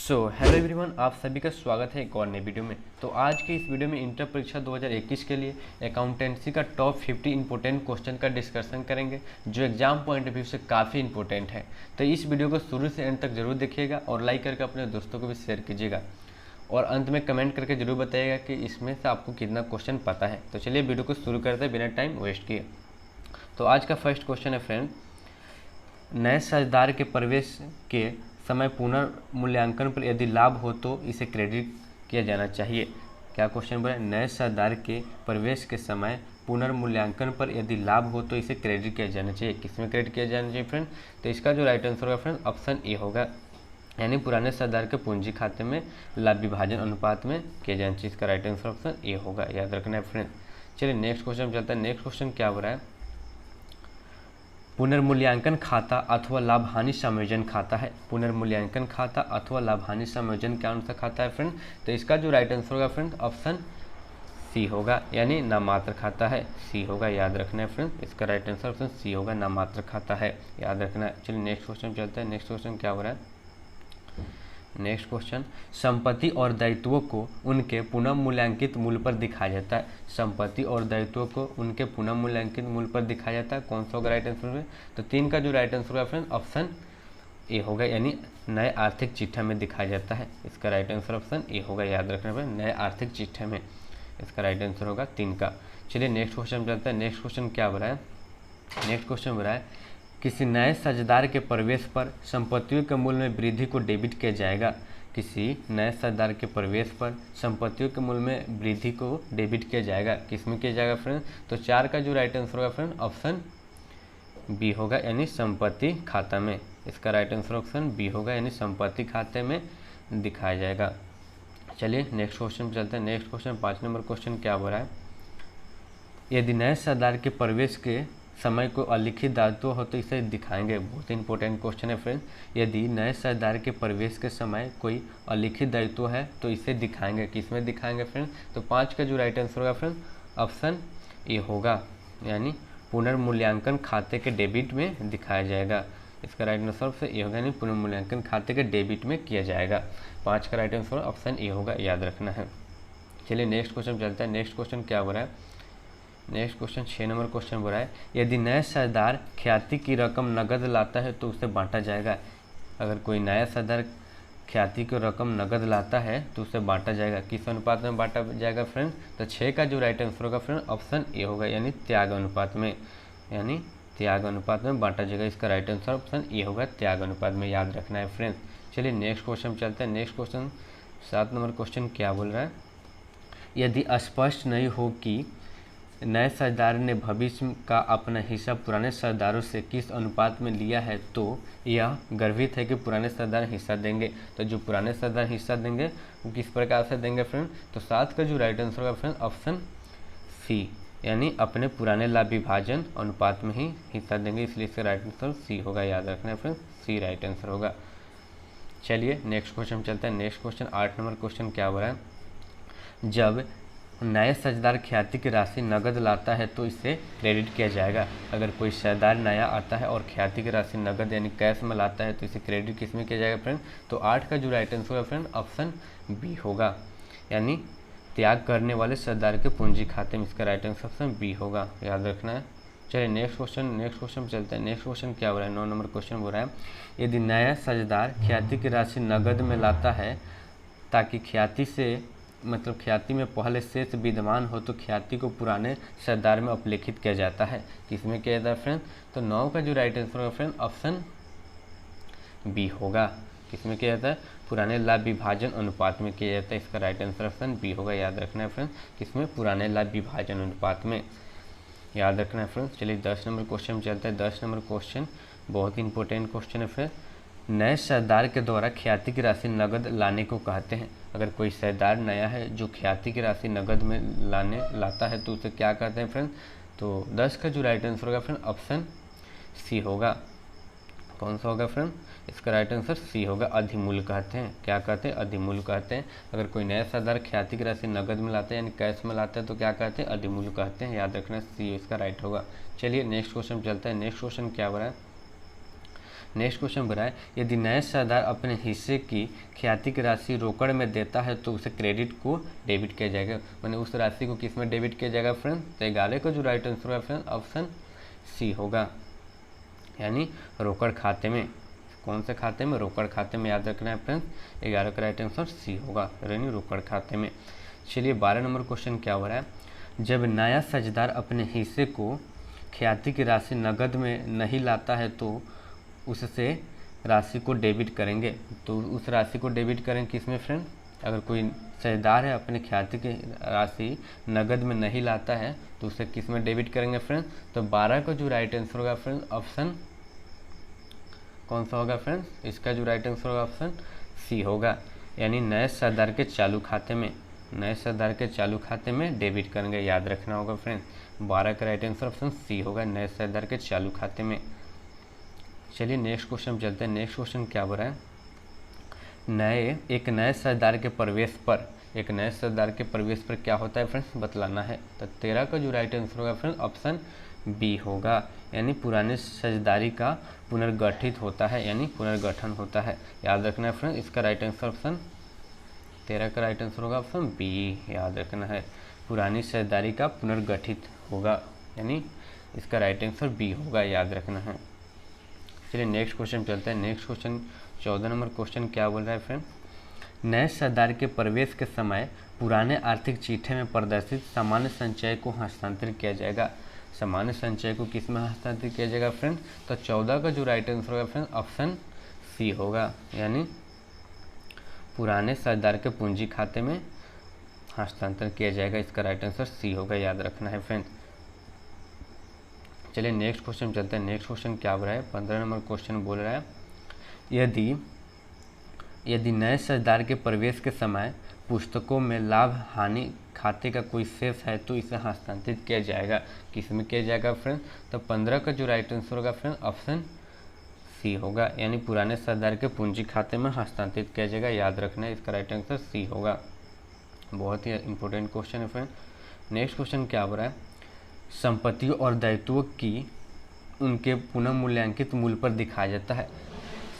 Hello everyone, आप सभी का स्वागत है एक और नए वीडियो में। तो आज के इस वीडियो में इंटर परीक्षा 2021 के लिए अकाउंटेंसी का टॉप 50 इंपॉर्टेंट क्वेश्चन का डिस्कशन करेंगे, जो एग्जाम पॉइंट ऑफ व्यू से काफ़ी इंपॉर्टेंट है। तो इस वीडियो को शुरू से एंड तक जरूर देखिएगा और लाइक करके अपने दोस्तों को भी शेयर कीजिएगा और अंत में कमेंट करके जरूर बताइएगा कि इसमें से आपको कितना क्वेश्चन पता है। तो चलिए वीडियो को शुरू करते हैं बिना टाइम वेस्ट किए। तो आज का फर्स्ट क्वेश्चन है फ्रेंड, नए साझेदार के प्रवेश के समय पुनर्मूल्यांकन पर यदि लाभ हो तो इसे क्रेडिट किया जाना चाहिए। क्या क्वेश्चन बोला? नए साझेदार के प्रवेश के समय पुनर्मूल्यांकन पर यदि लाभ हो तो इसे क्रेडिट किया जाना चाहिए। किसमें क्रेडिट किया जाना चाहिए फ्रेंड? तो इसका जो राइट आंसर होगा फ्रेंड ऑप्शन ए होगा, यानी पुराने साझेदार के पूंजी खाते में लाभ विभाजन अनुपात में किया जाना चाहिए। इसका राइट आंसर ऑप्शन ए होगा, याद रखना है फ्रेंड। चलिए नेक्स्ट क्वेश्चन चलता है। नेक्स्ट क्वेश्चन क्या हो रहा है? पुनर्मूल्यांकन खाता अथवा लाभ हानि समायोजन खाता है। पुनर्मूल्यांकन खाता अथवा लाभ हानि समायोजन कौन सा खाता है फ्रेंड? तो इसका जो राइट आंसर होगा फ्रेंड ऑप्शन सी होगा, यानी नामात्र खाता है। सी होगा, याद रखना है फ्रेंड। इसका राइट आंसर ऑप्शन सी होगा, नामात्र खाता है, याद रखना है। चलिए नेक्स्ट क्वेश्चन चलते हैं। नेक्स्ट क्वेश्चन क्या हो रहा है? नेक्स्ट क्वेश्चन, संपत्ति और दायित्वों को उनके पुनः मूल्यांकित मूल्य पर दिखाया जाता है। संपत्ति और दायित्वों को उनके पुनः मूल्यांकित मूल्य पर दिखाया जाता है। कौन सा होगा राइट आंसर में? तो 3 का जो राइट आंसर होगा फ्रेंड ऑप्शन ए होगा, यानी नए आर्थिक चिट्ठा में दिखाया जाता है। इसका राइट आंसर ऑप्शन ए होगा, याद रखना है, नए आर्थिक चिट्ठा में। इसका राइट आंसर होगा 3 का। चलिए नेक्स्ट क्वेश्चन चलता है। नेक्स्ट क्वेश्चन क्या हो रहा है? नेक्स्ट क्वेश्चन हो रहा है, किसी नए साझेदार के प्रवेश पर संपत्तियों के मूल्य में वृद्धि को डेबिट किया जाएगा। किसी नए साझेदार के प्रवेश पर संपत्तियों के मूल्य में वृद्धि को डेबिट किया जाएगा। किसमें किया जाएगा फ्रेंड? तो 4 का जो राइट आंसर होगा फ्रेंड ऑप्शन बी होगा, यानी संपत्ति खाता में। इसका राइट आंसर ऑप्शन बी होगा, यानी संपत्ति खाते में दिखाया जाएगा। चलिए नेक्स्ट क्वेश्चन पर चलते हैं। नेक्स्ट क्वेश्चन 5 नंबर क्वेश्चन क्या हो रहा है? यदि नए साझेदार के प्रवेश के समय को अलिखित दायित्व हो तो इसे दिखाएंगे। बहुत इंपॉर्टेंट क्वेश्चन है फ्रेंड। यदि नए साझेदार के प्रवेश के समय कोई अलिखित दायित्व है तो इसे दिखाएंगे। किसमें दिखाएंगे फ्रेंड? तो 5 का जो राइट आंसर होगा फ्रेंड ऑप्शन ए होगा, यानी पुनर्मूल्यांकन खाते के डेबिट में दिखाया जाएगा। इसका राइट आंसर ऑप्शन ए होगा, यानी पुनर्मूल्यांकन खाते के डेबिट में किया जाएगा। 5 का राइट आंसर ऑप्शन ए होगा, याद रखना है। चलिए नेक्स्ट क्वेश्चन चलता है। नेक्स्ट क्वेश्चन क्या हो रहा है? नेक्स्ट क्वेश्चन 6 नंबर क्वेश्चन हो रहा है, यदि नया साझेदार ख्याति की रकम नगद लाता है तो उसे बांटा जाएगा। अगर कोई नया साझेदार ख्याति की रकम नगद लाता है तो उसे बांटा जाएगा। किस अनुपात में बांटा जाएगा फ्रेंड? तो 6 का जो राइट आंसर होगा फ्रेंड ऑप्शन ए होगा, यानी त्याग अनुपात में, यानी त्याग अनुपात में बांटा जाएगा। इसका राइट आंसर ऑप्शन ए होगा, त्याग अनुपात में, याद रखना है फ्रेंड्स। चलिए नेक्स्ट क्वेश्चन चलते हैं। नेक्स्ट क्वेश्चन 7 नंबर क्वेश्चन क्या बोल रहा है? यदि स्पष्ट नहीं हो कि नए साझेदार ने भविष्य का अपना हिस्सा पुराने साझेदारों से किस अनुपात में लिया है तो यह गर्भित है कि पुराने साझेदार हिस्सा देंगे। तो जो पुराने साझेदार हिस्सा देंगे वो किस प्रकार से देंगे फ्रेंड? तो 7 का जो राइट आंसर होगा फ्रेंड ऑप्शन सी, यानी अपने पुराने लाभ विभाजन अनुपात में ही हिस्सा देंगे, इसलिए इसका राइट आंसर सी होगा, याद रखना है फ्रेंड, सी राइट आंसर होगा। चलिए नेक्स्ट क्वेश्चन चलते हैं। नेक्स्ट क्वेश्चन 8 नंबर क्वेश्चन क्या हो रहा है? जब नए साझेदार ख्याति की राशि नगद लाता है तो इसे क्रेडिट किया जाएगा। अगर कोई साझेदार नया आता है और ख्याति की राशि नगद यानी कैश में लाता है तो इसे क्रेडिट किस में किया जाएगा फ्रेंड? तो 8 का जो राइट आंसर है फ्रेंड ऑप्शन बी होगा, यानी त्याग करने वाले साझेदार के पूंजी खाते में। इसका राइट आंसर ऑप्शन बी होगा, याद रखना है। चलिए नेक्स्ट क्वेश्चन चलते हैं। नेक्स्ट क्वेश्चन क्या हो रहा है? 9 नंबर क्वेश्चन हो रहा है, यदि नया साझेदार ख्याति की राशि नगद में लाता है ताकि ख्याति से मतलब ख्याति में पहले शेष विद्यमान हो तो ख्याति को पुराने साझेदार में अपलेखित किया जाता है। किसमें किया जाता है फ्रेंड? तो 9 का जो राइट आंसर होगा फ्रेंड ऑप्शन बी होगा। किसमें किया जाता है? पुराने लाभ विभाजन अनुपात में किया जाता है। इसका राइट आंसर ऑप्शन बी होगा, याद रखना है फ्रेंड। किसमें? पुराने लाभ विभाजन अनुपात में, याद रखना है फ्रेंड। चलिए 10 नंबर क्वेश्चन चलता है। 10 नंबर क्वेश्चन बहुत इंपॉर्टेंट क्वेश्चन है फ्रेंड। नए साझेदार के द्वारा ख्याति की राशि नगद लाने को कहते हैं। अगर कोई साझेदार नया है जो ख्याति की राशि नगद में लाता है तो उसे क्या कहते हैं फ्रेंड? तो 10 का जो राइट आंसर होगा फ्रेंड ऑप्शन सी होगा। कौन सा होगा फ्रेंड? इसका राइट आंसर सी होगा, अधिमूल्य कहते हैं। क्या कहते हैं? अधिमूल्य कहते हैं। अगर कोई नया साझेदार ख्याति की राशि नगद में लाता है यानी कैश में लाता है तो क्या कहते हैं? अधिमूल्य कहते हैं, याद रखना सी इसका राइट होगा। चलिए नेक्स्ट क्वेश्चन चलता है। नेक्स्ट क्वेश्चन क्या हो रहा है? नेक्स्ट क्वेश्चन बोल रहा है यदि नए शेयरदार अपने हिस्से की ख्याति की राशि रोकड़ में देता है तो उसे क्रेडिट को डेबिट किया जाएगा, मैंने उस राशि को किस में डेबिट किया जाएगा फ्रेंड? तो 11 का जो राइट आंसर होगा फ्रेंड ऑप्शन सी होगा, यानी रोकड़ खाते में। कौन से खाते में? रोकड़ खाते में, याद रखना है फ्रेंड्स। 11 का राइट आंसर सी होगा, यानी रोकड़ खाते में। चलिए 12 नंबर क्वेश्चन क्या हो रहा है, जब नया साझेदार अपने हिस्से को ख्याति की राशि नकद में नहीं लाता है तो उससे राशि को डेबिट करेंगे। तो उस राशि को डेबिट करेंगे किसमें फ्रेंड? अगर कोई साझेदार है अपने ख्याति की राशि नगद में नहीं लाता है तो उसे किस में डेबिट करेंगे फ्रेंड? तो 12 का जो राइट आंसर होगा फ्रेंड ऑप्शन कौन सा होगा फ्रेंड? इसका जो राइट आंसर होगा ऑप्शन सी होगा, यानी नए साझेदार के चालू खाते में, नए साझेदार के चालू खाते में डेबिट करेंगे, याद रखना होगा फ्रेंड। 12 का राइट आंसर ऑप्शन सी होगा, नए साझेदार के चालू खाते में। चलिए नेक्स्ट क्वेश्चन चलते हैं। नेक्स्ट क्वेश्चन क्या बोल रहा है, एक नए साझेदार के प्रवेश पर, एक नए साझेदार के प्रवेश पर क्या होता है फ्रेंड्स? बतलाना है। तो 13 का जो राइट आंसर होगा फ्रेंड ऑप्शन बी होगा, यानी पुराने साझेदारी का पुनर्गठित होता है, यानी पुनर्गठन होता है, याद रखना है फ्रेंड। इसका राइट आंसर ऑप्शन 13 का राइट आंसर होगा ऑप्शन बी, याद रखना है, पुरानी साझेदारी का पुनर्गठित होगा, यानी इसका राइट आंसर बी होगा, याद रखना है। चलिए नेक्स्ट क्वेश्चन चलते हैं। नेक्स्ट क्वेश्चन 14 नंबर क्वेश्चन क्या बोल रहा है फ्रेंड, नए साझेदार के प्रवेश के समय पुराने आर्थिक चिट्ठे में प्रदर्शित सामान्य संचय को हस्तांतरित किया जाएगा। सामान्य संचय को किस में हस्तांतरित किया जाएगा फ्रेंड? तो 14 का जो राइट आंसर होगा फ्रेंड ऑप्शन सी होगा, यानी पुराने साझेदार के पूंजी खाते में हस्तांतरण किया जाएगा, इसका राइट आंसर सी होगा, याद रखना है फ्रेंड। चलिए नेक्स्ट क्वेश्चन चलते हैं। नेक्स्ट क्वेश्चन क्या बोल रहा है, 15 नंबर क्वेश्चन बोल रहा है यदि नए साझेदार के प्रवेश के समय पुस्तकों में लाभ हानि खाते का कोई शेष है तो इसे हस्तांतरित किया जाएगा, किस में किया जाएगा फ्रेंड? तो 15 का जो राइट आंसर होगा फ्रेंड ऑप्शन सी होगा, यानी पुराने साझेदार के पूंजी खाते में हस्तांतरित किया जाएगा, याद रखना है, इसका राइट आंसर सी होगा। बहुत ही इंपॉर्टेंट क्वेश्चन है फ्रेंड। नेक्स्ट क्वेश्चन क्या हो रहा है, संपत्तियों और दायित्वों की उनके पुनः मूल्यांकित मूल्य पर दिखाया जाता है।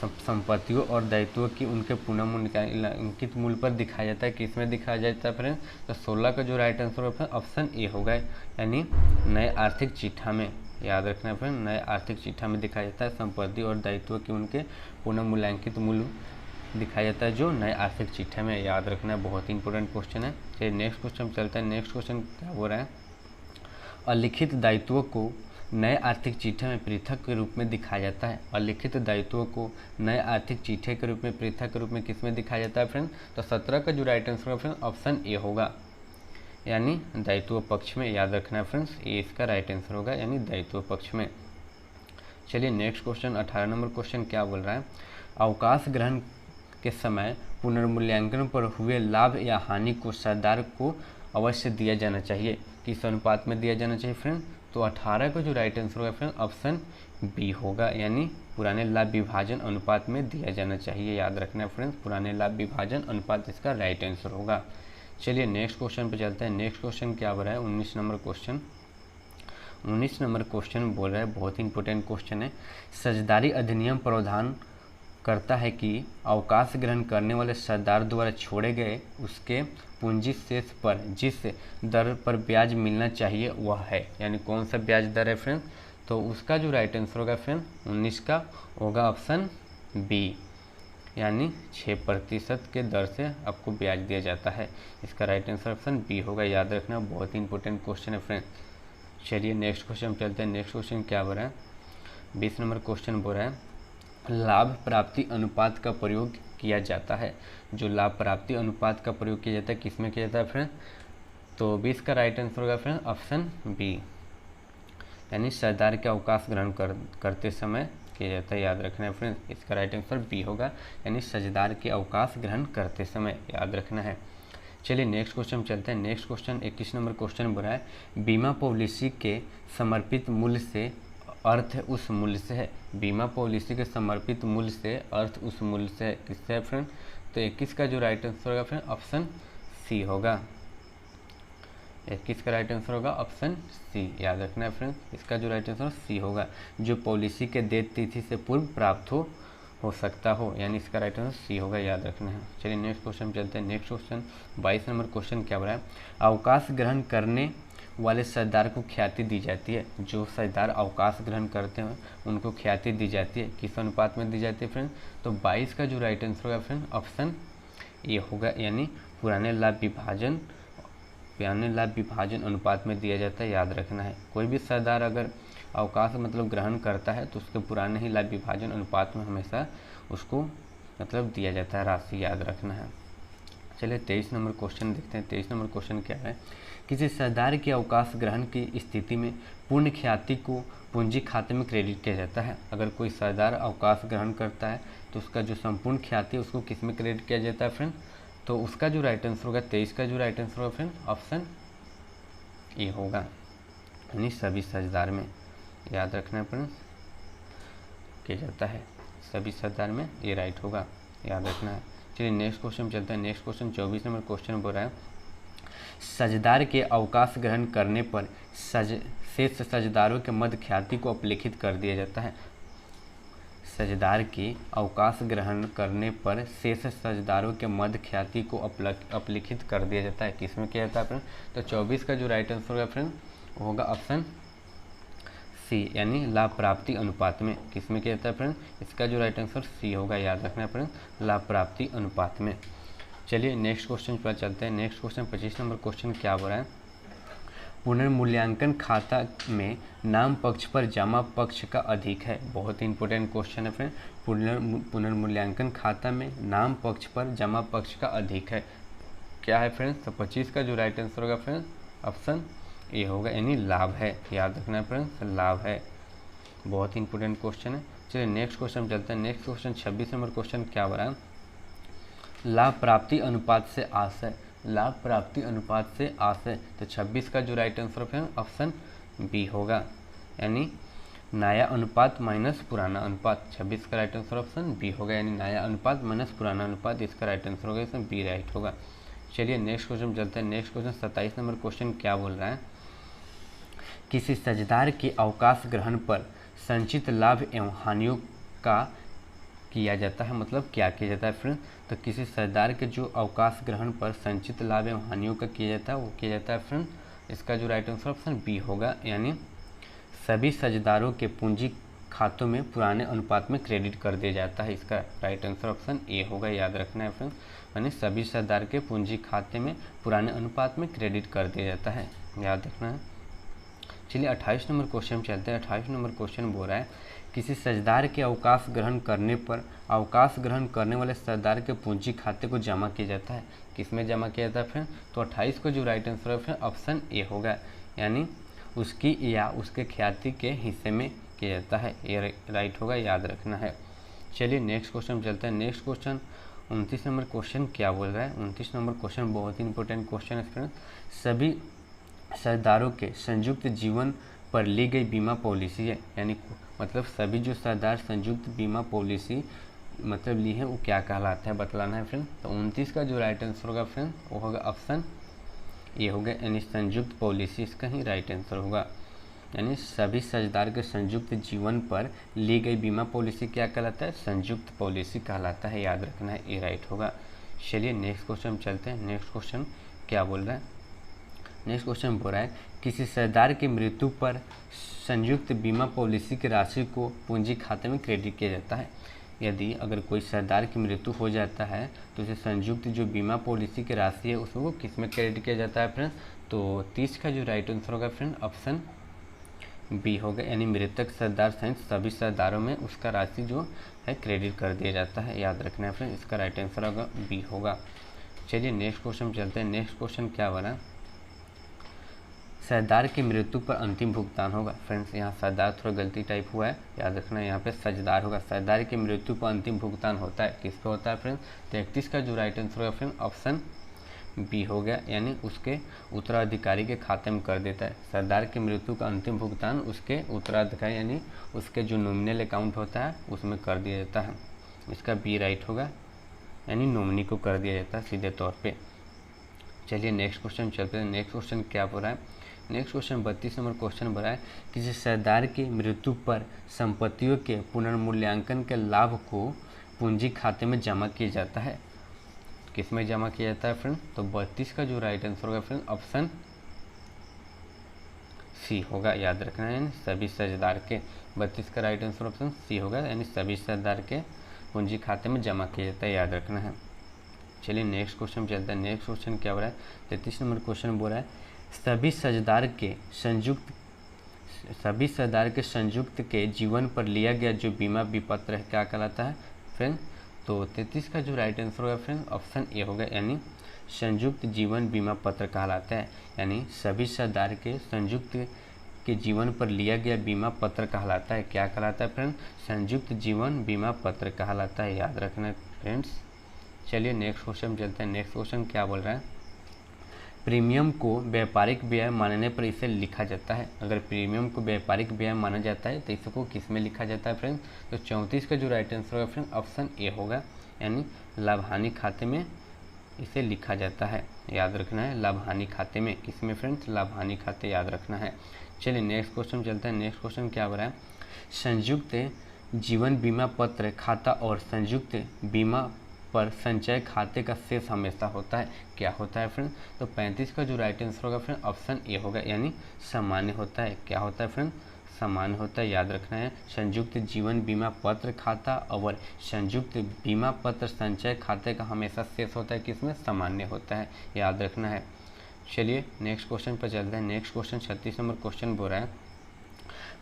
संपत्तियों और दायित्वों की उनके पुनः मूल्यांकित मूल्य पर दिखाया जाता है, किसमें दिखाया जाता है फ्रेंड? तो 16 का जो राइट आंसर है ऑप्शन ए होगा, यानी नए आर्थिक चिट्ठा में, याद रखना है फ्रेंड, नए आर्थिक चिट्ठा में दिखाया जाता है संपत्ति और दायित्वों की उनके पुनः मूल्यांकित मूल्य दिखाया जाता है जो नए आर्थिक चिट्ठे में, याद रखना है, बहुत ही इंपॉर्टेंट क्वेश्चन है। चलिए नेक्स्ट क्वेश्चन चलता है। नेक्स्ट क्वेश्चन क्या हो रहा है, अलिखित दायित्वों को नए आर्थिक चिट्ठे में पृथक के रूप में दिखाया जाता है। अलिखित दायित्वों को नए आर्थिक चिट्ठे के रूप में पृथक के रूप में किस में दिखाया जाता है फ्रेंड? तो 17 का जो राइट आंसर है फ्रेंड ऑप्शन ए होगा, यानी दायित्व पक्ष में, याद रखना है फ्रेंड्स, ये इसका राइट आंसर होगा, यानी दायित्व पक्ष में। चलिए नेक्स्ट क्वेश्चन 18 नंबर क्वेश्चन क्या बोल रहा है, अवकाश ग्रहण के समय पुनर्मूल्यांकन पर हुए लाभ या हानि को साझेदार को अवश्य दिया जाना चाहिए, किस अनुपात में दिया जाना चाहिए फ्रेंड? तो 18 का जो राइट आंसर होगा फ्रेंड ऑप्शन बी होगा, यानी पुराने लाभ विभाजन अनुपात में दिया जाना चाहिए, याद रखना है फ्रेंड्स, पुराने लाभ विभाजन अनुपात इसका राइट आंसर होगा। चलिए नेक्स्ट क्वेश्चन पे चलते हैं। नेक्स्ट क्वेश्चन क्या बोल रहा है, 19 नंबर क्वेश्चन। 19 नंबर क्वेश्चन बोल रहा है, बहुत ही इंपॉर्टेंट क्वेश्चन है, साझेदारी अधिनियम प्रावधान करता है कि अवकाश ग्रहण करने वाले साझेदार द्वारा छोड़े गए उसके पूंजी शेष पर जिस दर पर ब्याज मिलना चाहिए वह है, यानी कौन सा ब्याज दर है फ्रेंड? तो उसका जो राइट आंसर होगा फ्रेंड 19 का होगा ऑप्शन बी, यानी 6% के दर से आपको ब्याज दिया जाता है, इसका राइट आंसर ऑप्शन बी होगा, याद रखना, बहुत ही इंपॉर्टेंट क्वेश्चन है फ्रेंड। चलिए नेक्स्ट क्वेश्चन चलते हैं। नेक्स्ट क्वेश्चन क्या बोल रहा है, 20 नंबर क्वेश्चन बोल रहा है, लाभ प्राप्ति अनुपात का प्रयोग किया जाता है। जो लाभ प्राप्ति अनुपात का प्रयोग किया जाता है किसमें किया जाता है फ्रेंड? तो 20 का राइट आंसर होगा फ्रेंड ऑप्शन बी, यानी साझेदार के अवकाश ग्रहण करते समय किया जाता है, याद रखना है फ्रेंड, इसका राइट आंसर बी होगा, यानी साझेदार के अवकाश ग्रहण करते समय, याद रखना है। चलिए नेक्स्ट क्वेश्चन चलते हैं। नेक्स्ट क्वेश्चन 21 नंबर क्वेश्चन बोल रहा है, बीमा पॉलिसी के समर्पित मूल्य से अर्थ उस मूल्य से है। बीमा पॉलिसी के समर्पित मूल्य से अर्थ उस मूल्य से है, किससे है फ्रेंड? तो 21 का जो राइट आंसर होगा फ्रेंड ऑप्शन सी होगा, 21 का राइट आंसर होगा ऑप्शन सी, याद रखना है फ्रेंड्स, इसका जो राइट आंसर सी होगा, जो पॉलिसी के डेट तिथि से पूर्व प्राप्त हो सकता हो, यानी इसका राइट आंसर सी होगा, याद रखना है। चलिए नेक्स्ट क्वेश्चन चलते हैं। नेक्स्ट क्वेश्चन 22 नंबर क्वेश्चन क्या बोला है, अवकाश ग्रहण करने वाले सरदार को ख्याति दी जाती है। जो सरदार अवकाश ग्रहण करते हैं उनको ख्याति दी जाती है, किस अनुपात में दी जाती है फ्रेंड, तो 22 का जो राइट आंसर होगा फ्रेंड ऑप्शन ए होगा, यानी पुराने लाभ विभाजन अनुपात में दिया जाता है, याद रखना है। कोई भी सरदार अगर अवकाश मतलब ग्रहण करता है तो उसके पुराने ही लाभ विभाजन अनुपात में हमेशा उसको मतलब दिया जाता है राशि, याद रखना है। चलिए 23 नंबर क्वेश्चन देखते हैं। 23 नंबर क्वेश्चन क्या है, किसी सरदार के अवकाश ग्रहण की स्थिति में पूर्ण ख्याति को पूंजी खाते में क्रेडिट किया जाता है। अगर कोई सरदार अवकाश ग्रहण करता है तो उसका जो संपूर्ण ख्याति उसको किस में क्रेडिट किया जाता है फ्रेंड, तो उसका जो राइट आंसर होगा 23 का जो राइट आंसर होगा फ्रेंड ऑप्शन ए होगा, यानी सभी सरदार में, याद रखना है फ्रेंड्स, किया जाता है सभी सरदार में, ये राइट होगा, याद रखना है। चलिए नेक्स्ट क्वेश्चन चलते हैं। नेक्स्ट क्वेश्चन 24 नंबर क्वेश्चन बोल रहा है, सजदार के अवकाश ग्रहण करने पर शेष सजदारों के मध्य ख्याति को अपलिखित कर दिया जाता है। सजदार के अवकाश ग्रहण करने पर शेष सजदारों के मध्य ख्याति को अपलिखित कर दिया जाता है, किसमें किया जाता है फ्रेंड, तो 24 का जो राइट आंसर होगा फ्रेंड वो होगा ऑप्शन सी, यानी लाभ प्राप्ति अनुपात में, किसमें किया जाता है फ्रेंड, इसका जो राइट आंसर सी होगा, याद रखना है फ्रेंड, लाभ प्राप्ति अनुपात में। चलिए नेक्स्ट क्वेश्चन पर चलते हैं। नेक्स्ट क्वेश्चन 25 नंबर क्वेश्चन क्या बोल रहा है, पुनर्मूल्यांकन खाता में नाम पक्ष पर जमा पक्ष का अधिक है। बहुत ही इंपॉर्टेंट क्वेश्चन है फ्रेंड, पुनर्मूल्यांकन खाता में नाम पक्ष पर जमा पक्ष का अधिक है, क्या है फ्रेंड्स, तो 25 का जो राइट आंसर होगा फ्रेंड ऑप्शन ए होगा, यानी लाभ है, याद रखना है फ्रेंड्स, लाभ है। बहुत ही इंपॉर्टेंट क्वेश्चन है। चलिए नेक्स्ट क्वेश्चन चलते हैं। नेक्स्ट क्वेश्चन 26 नंबर क्वेश्चन क्या बोल रहा है, लाभ प्राप्ति अनुपात से आशय, लाभ प्राप्ति अनुपात से आशय, तो 26 का जो राइट आंसर है ऑप्शन बी होगा, यानी नया अनुपात माइनस पुराना अनुपात। 26 का राइट आंसर ऑप्शन बी होगा, यानी नया अनुपात माइनस पुराना अनुपात, इसका राइट आंसर होगा, इसमें बी राइट होगा। चलिए नेक्स्ट क्वेश्चन चलते हैं। नेक्स्ट क्वेश्चन 27 नंबर क्वेश्चन क्या बोल रहा है, किसी सजदार के अवकाश ग्रहण पर संचित लाभ एवं हानियों का किया जाता है, मतलब क्या किया जाता है फ्रेंड, तो किसी सरदार के जो अवकाश ग्रहण पर संचित लाभ एवं हानियों का किया जाता है वो किया जाता है फ्रेंड, इसका जो राइट आंसर ऑप्शन बी होगा, यानी सभी सजदारों के पूंजी खातों में पुराने अनुपात में क्रेडिट कर दिया जाता है, इसका राइट आंसर ऑप्शन ए होगा, याद रखना है फ्रेंड, यानी सभी सरदार के पूंजी खाते में पुराने अनुपात में क्रेडिट कर दिया जाता है, याद रखना है। चलिए 28 नंबर क्वेश्चन चलते हैं। 28 नंबर क्वेश्चन बोल रहा है, किसी सजदार के अवकाश ग्रहण करने पर अवकाश ग्रहण करने वाले सरदार के पूंजी खाते को जमा किया जाता है, किसमें जमा किया जाता है फ्रेंड, तो 28 को जो राइट आंसर है ऑप्शन ए होगा, यानी उसकी या उसके ख्याति के हिस्से में किया जाता है, ये राइट होगा, याद रखना है। चलिए नेक्स्ट क्वेश्चन चलते हैं। नेक्स्ट क्वेश्चन 29 नंबर क्वेश्चन क्या बोल रहा है, 29 नंबर क्वेश्चन बहुत ही इंपॉर्टेंट क्वेश्चन है फ्रेंड, सभी सरदारों के संयुक्त जीवन पर ली गई बीमा पॉलिसी है, यानी मतलब सभी जो सरदार संयुक्त बीमा पॉलिसी मतलब ली है वो क्या कहलाता है बतलाना है फ्रेंड, तो 29 का जो राइट आंसर होगा फ्रेंड वो होगा ऑप्शन ये होगा, यानी संयुक्त पॉलिसी इसका ही राइट आंसर होगा, यानी सभी सरदार के संयुक्त जीवन पर ली गई बीमा पॉलिसी क्या कहलाता है, संयुक्त पॉलिसी कहलाता है, याद रखना है, ये राइट होगा। चलिए नेक्स्ट क्वेश्चन चलते हैं। नेक्स्ट क्वेश्चन क्या बोल रहा है, नेक्स्ट क्वेश्चन बोल रहा है, किसी सरदार की मृत्यु पर संयुक्त बीमा पॉलिसी की राशि को पूंजी खाते में क्रेडिट किया जाता है। यदि अगर कोई सरदार की मृत्यु हो जाता है तो उसे संयुक्त जो बीमा पॉलिसी की राशि है उसको किस में क्रेडिट किया जाता है फ्रेंड, तो 30 का जो राइट आंसर होगा फ्रेंड ऑप्शन बी होगा, यानी मृतक सरदार सहित सभी सरदारों में उसका राशि जो है क्रेडिट कर दिया जाता है, याद रखना है फ्रेंड, इसका राइट आंसर होगा बी होगा। चलिए नेक्स्ट क्वेश्चन चलते हैं। नेक्स्ट क्वेश्चन क्या बना, सरदार की मृत्यु पर अंतिम भुगतान होगा। फ्रेंड्स यहाँ सरदार थोड़ा गलती टाइप हुआ है, याद रखना है, यहाँ पे सजदार होगा। सरदार की मृत्यु पर अंतिम भुगतान होता है, किस पे होता है फ्रेंड्स, तो 31 का जो राइट आंसर होगा फ्रेंड ऑप्शन बी हो गया, यानी उसके उत्तराधिकारी के खाते में कर देता है। सरदार की मृत्यु का अंतिम भुगतान उसके उत्तराधिकारी यानी उसके जो नॉमिनल अकाउंट होता है उसमें कर दिया जाता है, इसका बी राइट होगा, यानी नॉमिनी को कर दिया जाता है सीधे तौर पे। चलिए नेक्स्ट क्वेश्चन चलते हैं। नेक्स्ट क्वेश्चन क्या बोल रहा है? नेक्स्ट क्वेश्चन 32 नंबर क्वेश्चन बोल रहा है कि हिस्सेदार की मृत्यु पर संपत्तियों के पुनर्मूल्यांकन के लाभ को पूंजी खाते में जमा किया जाता है। किस में जमा किया जाता है फ्रेंड? तो 32 का जो राइट आंसर होगा फ्रेंड ऑप्शन सी होगा, याद रखना है। सभी हिस्सेदार के 32 का राइट आंसर ऑप्शन सी होगा, यानी सभी हिस्सेदार के पूंजी खाते में जमा किया जाता है, याद रखना है। चलिए नेक्स्ट क्वेश्चन चलता है। नेक्स्ट क्वेश्चन क्या हो रहा है? 33 नंबर क्वेश्चन बोल रहा है सभी हिस्सेदार के संयुक्त के जीवन पर लिया गया जो बीमा विपत्र है क्या कहलाता है फ्रेंड? तो 33 का जो राइट आंसर होगा फ्रेंड ऑप्शन ए होगा, यानी संयुक्त जीवन बीमा पत्र कहलाता है। यानी सभी हिस्सेदार के संयुक्त के जीवन पर लिया गया बीमा पत्र कहलाता है। क्या कहलाता है फ्रेंड? संयुक्त जीवन बीमा पत्र कहलाता है, याद रखना है फ्रेंड्स। चलिए नेक्स्ट क्वेश्चन चलते हैं। नेक्स्ट क्वेश्चन क्या बोल रहा है? प्रीमियम को व्यापारिक व्यय मानने पर इसे लिखा जाता है। अगर प्रीमियम को व्यापारिक व्यय माना जाता है तो इसको किस में लिखा जाता है फ्रेंड? तो 34 का जो राइट आंसर होगा फ्रेंड ऑप्शन ए होगा, यानी लाभ हानि खाते में इसे लिखा जाता है, याद रखना है। लाभ हानि खाते में, किसमें फ्रेंड्स? लाभ हानि खाते, याद रखना है। चलिए नेक्स्ट क्वेश्चन चलते हैं। नेक्स्ट क्वेश्चन क्या हो रहा है? संयुक्त जीवन बीमा पत्र खाता और संयुक्त बीमा पर संचय खाते का शेष हमेशा होता है। क्या होता है फ्रेंड? तो 35 का जो राइट आंसर होगा फ्रेंड ऑप्शन ए होगा, यानी सामान्य होता है। क्या होता है फ्रेंड? सामान्य होता है, याद रखना है। संयुक्त जीवन बीमा पत्र खाता और संयुक्त बीमा पत्र संचय खाते का हमेशा शेष होता है, किसमें? सामान्य होता है, याद रखना है। चलिए नेक्स्ट क्वेश्चन पर चलते हैं। नेक्स्ट क्वेश्चन 36 नंबर क्वेश्चन बोल रहा है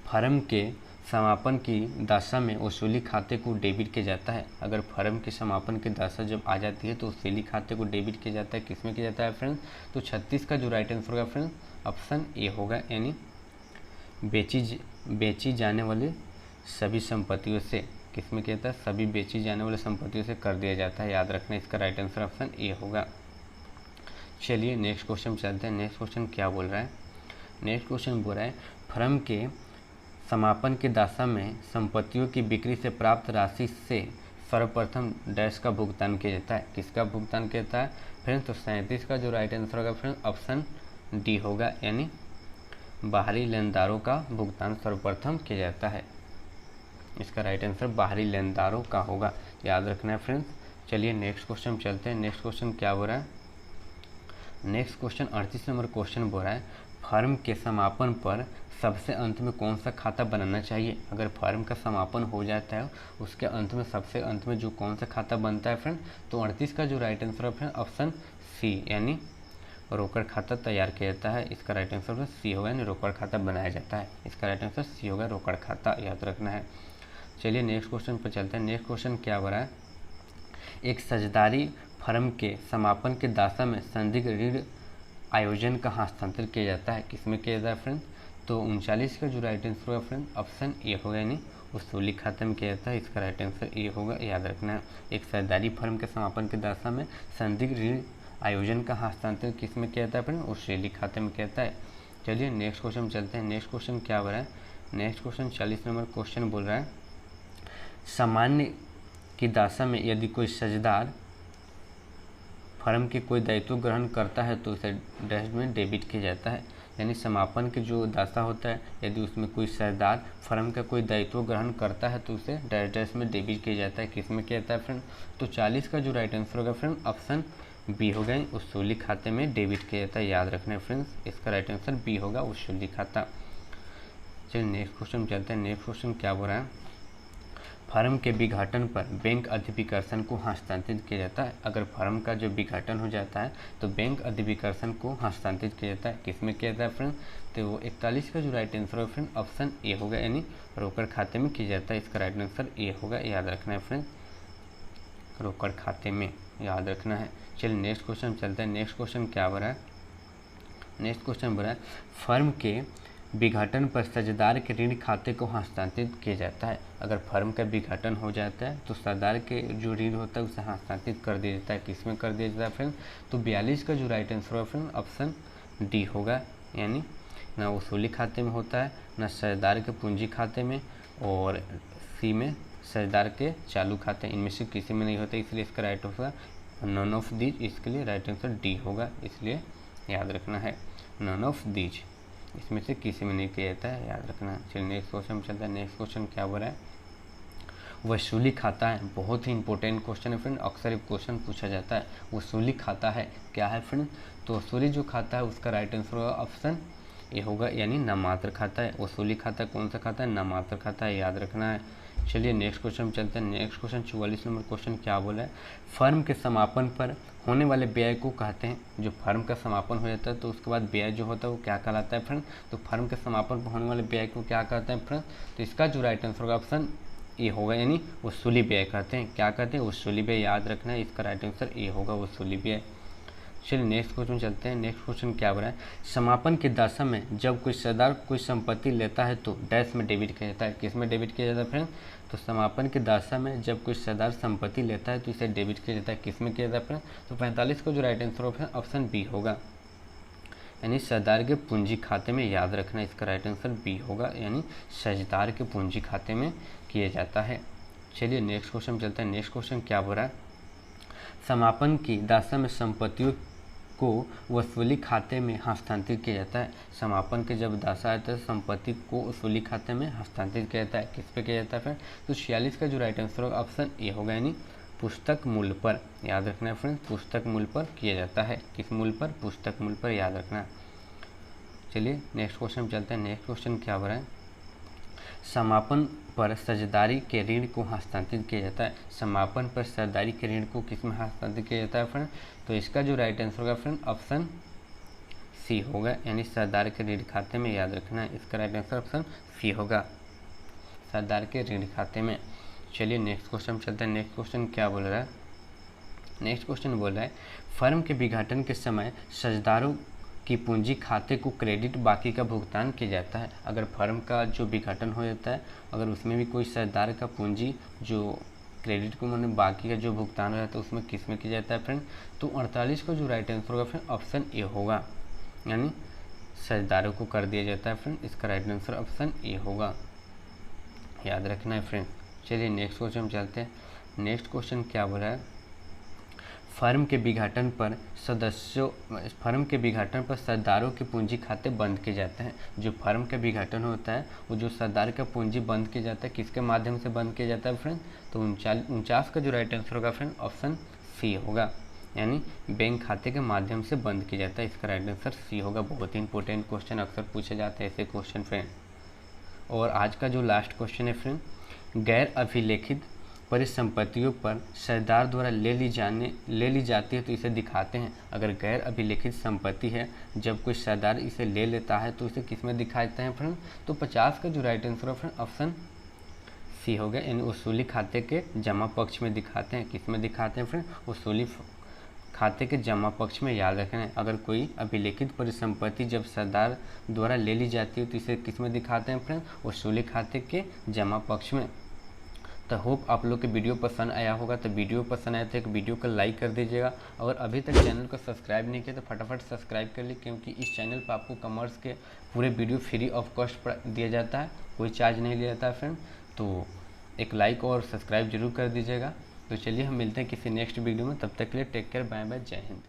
फर्म के समापन की दशा में वसूली खाते को डेबिट किया जाता है। अगर फर्म के समापन की दशा जब आ जाती है तो वसूली खाते को डेबिट किया जाता है। किसमें किया जाता है फ्रेंड? तो 36 का जो राइट आंसर होगा फ्रेंड ऑप्शन ए होगा, यानी बेची जाने वाले सभी संपत्तियों से। किसमें किया जाता है? सभी बेची जाने वाले संपत्तियों से कर दिया जाता है, याद रखना। इसका राइट आंसर ऑप्शन ए होगा। चलिए नेक्स्ट क्वेश्चन चलते हैं। नेक्स्ट क्वेश्चन क्या बोल रहा है? नेक्स्ट क्वेश्चन बोल रहा है फर्म के समापन की दशा में संपत्तियों की बिक्री से प्राप्त राशि से सर्वप्रथम डैश का भुगतान किया जाता है। किसका भुगतान किया जाता है फ्रेंड्स? तो 37 का जो राइट आंसर होगा फ्रेंड ऑप्शन डी होगा, यानी बाहरी लेनदारों का भुगतान सर्वप्रथम किया जाता है। इसका राइट आंसर बाहरी लेनदारों का होगा, याद रखना है फ्रेंड्स। चलिए नेक्स्ट क्वेश्चन चलते हैं। नेक्स्ट क्वेश्चन क्या हो रहा है? नेक्स्ट क्वेश्चन 38 नंबर क्वेश्चन बोल रहा है फर्म के समापन पर सबसे अंत में कौन सा खाता बनाना चाहिए? अगर फर्म का समापन हो जाता है उसके अंत में, सबसे अंत में जो कौन सा खाता बनता है फ्रेंड? तो 38 का जो राइट आंसर है फ्रेंड ऑप्शन सी, यानी रोकड़ खाता तैयार किया जाता है। इसका राइट आंसर सी होगा, यानी रोकड़ खाता बनाया जाता है। इसका राइट आंसर सी होगा, रोकड़ खाता, याद रखना है। चलिए नेक्स्ट क्वेश्चन पर चलते हैं। नेक्स्ट क्वेश्चन क्या हो रहा है? एक साझेदारी फर्म के समापन के दशा में संदिग्ध ऋण आयोजन का हस्तांतरण किया जाता है। किसमें किया जाता है फ्रेंड? तो 39 का जो राइट आंसर होगा फ्रेंड ऑप्शन ए होगा, यानी वसूली खाते में किया जाता है। इसका राइट आंसर ए होगा, याद रखना है। एक साझेदारी फर्म के समापन की दशा में संदिग्ध ऋण आयोजन का हस्तांतरण किसमें किया जाता है फ्रेंड? वसूली खाते में किया जाता है। चलिए नेक्स्ट क्वेश्चन चलते हैं। नेक्स्ट क्वेश्चन क्या हो रहा है? नेक्स्ट क्वेश्चन 40 नंबर क्वेश्चन बोल रहा है सामान्य की दशा में यदि कोई साझेदार फर्म के कोई दायित्व ग्रहण करता है तो उसे डैश में डेबिट किया जाता है। यानी समापन के जो दशा होता है, यदि उसमें कोई साझेदार फर्म का कोई दायित्व ग्रहण करता है तो उसे डैश डैश में डेबिट किया जाता है। किसमें किया जाता है फ्रेंड? तो 40 का जो राइट आंसर होगा फ्रेंड ऑप्शन बी होगा, वसूली खाते में डेबिट किया जाता है, याद रखना है फ्रेंड्स। इसका राइट आंसर बी होगा, वसूली खाता। चलिए नेक्स्ट क्वेश्चन चलते हैं। नेक्स्ट क्वेश्चन क्या बोल रहा है? फर्म के विघटन पर बैंक अधिविकर्षण को हस्तांतरित किया जाता है। अगर फर्म का जो विघटन हो जाता है तो बैंक अधिविकर्षण को हस्तांतरित किया जाता है। किसमें किया जाता है फ्रेंड? तो वो 41 का जो राइट आंसर है फ्रेंड ऑप्शन ए होगा, यानी रोकड़ खाते में किया जाता है। इसका राइट आंसर ए होगा, याद रखना है फ्रेंड, रोकड़ खाते में, याद रखना है। चलिए नेक्स्ट क्वेश्चन चलते हैं। नेक्स्ट क्वेश्चन क्या हो रहा है? नेक्स्ट क्वेश्चन बोल रहा है फर्म के विघटन पर साझेदार के ऋण खाते को हस्तांतरित किया जाता है। अगर फर्म का विघटन हो जाता है तो साझेदार के जो ऋण होता है उसे हस्तांतरित कर दिया जाता है। किसमें कर दिया जाता है फ्रेंड? तो 42 का जो राइट आंसर है फ्रेंड ऑप्शन डी होगा, यानी ना वसूली खाते में होता है, ना साझेदार के पूंजी खाते में, और सी में साझेदार के चालू खाते, इनमें से किसी में नहीं होता, इसलिए इसका राइट होगा नन ऑफ दीज, इसके लिए राइट आंसर डी होगा, इसलिए याद रखना है नन ऑफ दीज, इसमें से किसी में नहीं किया जाता है, याद रखना। चलिए नेक्स्ट क्वेश्चन चलता है। नेक्स्ट क्वेश्चन क्या बोल रहा है, वसूली खाता है, बहुत ही इंपॉर्टेंट क्वेश्चन है फ्रेंड, अक्सर एक क्वेश्चन पूछा जाता है। वसूली खाता है क्या है फ्रेंड, तो वसूली जो खाता है उसका राइट आंसर होगा ऑप्शन ए होगा, यानी नामात्र खाता है। वसूली खाता कौन सा खाता है, नामात्र खाता है, याद रखना है। चलिए नेक्स्ट क्वेश्चन में चलते हैं। नेक्स्ट क्वेश्चन 44 नंबर क्वेश्चन क्या बोला है, फर्म के समापन पर होने वाले व्यय को कहते हैं। जो फर्म का समापन हो जाता है तो उसके बाद व्यय जो होता है वो क्या कहलाता है फ्रेंड, तो फर्म के समापन पर होने वाले व्यय को क्या कहते हैं फ्रेंड, तो इसका जो राइट आंसर होगा ऑप्शन ए होगा, यानी वसूली व्यय कहते हैं। क्या कहते हैं, वसूली व्यय, याद रखना है, इसका राइट आंसर ए होगा, वसूली व्यय। चलिए नेक्स्ट क्वेश्चन चलते हैं। नेक्स्ट क्वेश्चन क्या बोला है, समापन की दशा में जब कोई सरदार कोई संपत्ति लेता है तो डैश में डेबिट किया जाता है। किस में डेबिट किया जाता है फ्रेंड, तो समापन की दशा में जब कोई सरदार संपत्ति लेता है तो इसे डेबिट किया जाता है। किस में किया जाता है फ्रेंड, तो 45 को जो right answer option option B होगा, यानी सरदार के पूंजी खाते में, याद रखना इसका राइट आंसर बी होगा, यानी साझेदार के पूंजी खाते में किया जाता है। चलिए नेक्स्ट क्वेश्चन चलते हैं। नेक्स्ट क्वेश्चन क्या बोल रहा है, समापन की दशा में संपत्तियों को वसूली खाते में हस्तांतरित किया जाता है। समापन के जब दशा आता है संपत्ति को वसूली खाते में हस्तांतरित किया जाता है। किस पे किया जाता है फ्रेंड, तो 46 का जो राइट आंसर होगा ऑप्शन ए होगा, यानी पुस्तक मूल्य पर, याद रखना है फ्रेंड, पुस्तक मूल्य पर किया जाता है। किस मूल्य पर, पुस्तक मूल्य पर, याद रखना। चलिए नेक्स्ट क्वेश्चन चलते हैं। नेक्स्ट क्वेश्चन क्या हो रहा है, समापन पर साझेदारी के ऋण को हस्तांतरित किया जाता है। समापन पर साझेदारी के ऋण को किस में हस्तांतरित किया जाता है फ्रेंड, तो इसका जो राइट आंसर होगा फ्रेंड ऑप्शन सी होगा, यानी साझेदार के ऋण खाते में, याद रखना है, इसका राइट आंसर ऑप्शन सी होगा, साझेदार के ऋण खाते में। चलिए नेक्स्ट क्वेश्चन चलते हैं। नेक्स्ट क्वेश्चन क्या बोल रहा है, नेक्स्ट क्वेश्चन बोल रहा है फर्म के विघटन के समय साझेदारों की पूंजी खाते को क्रेडिट बाकी का भुगतान किया जाता है। अगर फर्म का जो विघटन हो जाता है, अगर उसमें भी कोई साझेदार का पूंजी जो क्रेडिट को मैंने बाकी का जो भुगतान हो जाता है उसमें किस में किया जाता है फ्रेंड, तो 48 को जो राइट आंसर होगा फ्रेंड ऑप्शन ए होगा, यानी साझेदारों को कर दिया जाता है फ्रेंड, इसका राइट आंसर ऑप्शन ए होगा, याद रखना है फ्रेंड। चलिए नेक्स्ट क्वेश्चन चलते हैं। नेक्स्ट क्वेश्चन क्या बोल रहा है, फर्म के विघटन पर साझेदारों के पूंजी खाते बंद किए जाते हैं। जो फर्म का विघटन होता है वो जो साझेदार का पूंजी बंद किया जाता है, किसके माध्यम से बंद किया जाता है फ्रेंड, तो 49 का जो राइट आंसर होगा फ्रेंड ऑप्शन सी होगा, यानी बैंक खाते के माध्यम से बंद किया जाता है, इसका राइट आंसर सी होगा। बहुत ही इंपॉर्टेंट क्वेश्चन, अक्सर पूछे जाते हैं ऐसे क्वेश्चन फ्रेंड। और आज का जो लास्ट क्वेश्चन है फ्रेंड, गैर अभिलेखित परिसंपत्तियों पर साझेदार द्वारा ले ली जाती है तो इसे दिखाते हैं। अगर गैर अभिलेखित संपत्ति है, जब कोई साझेदार इसे ले लेता है तो इसे किस में दिखाते हैं फ्रेंड, तो 50 का जो राइट आंसर है फ्रेंड ऑप्शन सी हो गया, यानी वसूली खाते के जमा पक्ष में दिखाते हैं। किस में दिखाते हैं फ्रेंड, वसूली खाते के जमा पक्ष में, याद रखना है। अगर कोई अभिलेखित परिसंपत्ति जब साझेदार द्वारा ले ली जाती है तो इसे किस में दिखाते हैं फ्रेंड, वसूली खाते के जमा पक्ष में। तो होप आप लोग के वीडियो पसंद आया होगा। तो वीडियो पसंद आया तो एक वीडियो को लाइक कर दीजिएगा, अगर अभी तक चैनल को सब्सक्राइब नहीं किया तो फटाफट सब्सक्राइब कर लीजिए, क्योंकि इस चैनल पर आपको कॉमर्स के पूरे वीडियो फ्री ऑफ कॉस्ट दिया जाता है, कोई चार्ज नहीं लिया जाता है फ्रेंड। तो एक लाइक और सब्सक्राइब जरूर कर दीजिएगा। तो चलिए हम मिलते हैं किसी नेक्स्ट वीडियो में, तब तक के लिए टेक केयर, बाय बाय, जय हिंद।